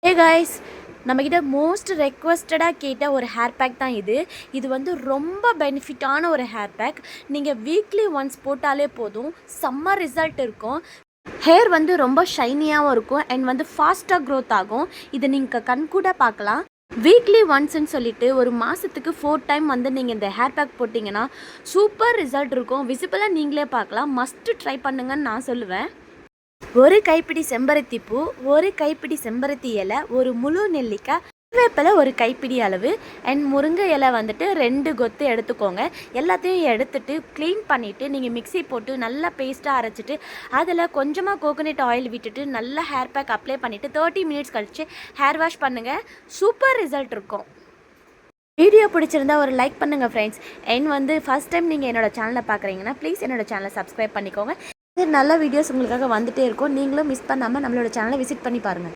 Hey guys, நம்மக்கிட்ட most ரெக்வஸ்டடாக கேட்ட ஒரு ஹேர் பேக் தான் இது வந்து ரொம்ப பெனிஃபிட்டான ஒரு ஹேர் பேக். நீங்கள் வீக்லி ஒன்ஸ் போட்டாலே போதும், செம்ம ரிசல்ட் இருக்கும். ஹேர் வந்து ரொம்ப ஷைனியாகவும் இருக்கும் அண்ட் வந்து ஃபாஸ்ட்டாக க்ரோத் ஆகும். இதை நீங்கள் கண்கூட பார்க்கலாம். வீக்லி ஒன்ஸ்ன்னு சொல்லிட்டு ஒரு மாதத்துக்கு 4 டைம் வந்து நீங்கள் இந்த ஹேர் பேக் போட்டிங்கன்னா சூப்பர் ரிசல்ட் இருக்கும். விசிபிளாக நீங்களே பார்க்கலாம். மஸ்ட்டு ட்ரை பண்ணுங்கன்னு நான் சொல்லுவேன். ஒரு கைப்பிடி செம்பருத்தி பூ, ஒரு கைப்பிடி செம்பருத்தி இலை, ஒரு முழு நெல்லிக்காய், வேப்பிலை ஒரு கைப்பிடி அளவு அண்ட் முருங்கை இலை வந்துட்டு 2 கொத்து எடுத்துக்கோங்க. எல்லாத்தையும் எடுத்துட்டு க்ளீன் பண்ணிவிட்டு நீங்கள் மிக்ஸி போட்டு நல்லா பேஸ்ட்டாக அரைச்சிட்டு அதில் கொஞ்சமாக கோகோனட் ஆயில் விட்டுட்டு நல்லா ஹேர் பேக் அப்ளை பண்ணிவிட்டு 30 மினிட்ஸ் கழித்து ஹேர் வாஷ் பண்ணுங்கள். சூப்பர் ரிசல்ட் இருக்கும். வீடியோ பிடிச்சிருந்தா ஒரு லைக் பண்ணுங்கள் ஃப்ரெண்ட்ஸ். அண்ட் வந்து ஃபஸ்ட் டைம் நீங்கள் என்னோடய சேனலை பார்க்குறீங்கன்னா ப்ளீஸ் என்னோடய சேனலை சப்ஸ்கிரைப் பண்ணிக்கோங்க. நல்ல வீடியோஸ் உங்களுக்காக வந்துகிட்டே இருக்கும். நீங்களும் மிஸ் பண்ணாமல் நம்மளோட சேனலை விசிட் பண்ணி பாருங்கள்.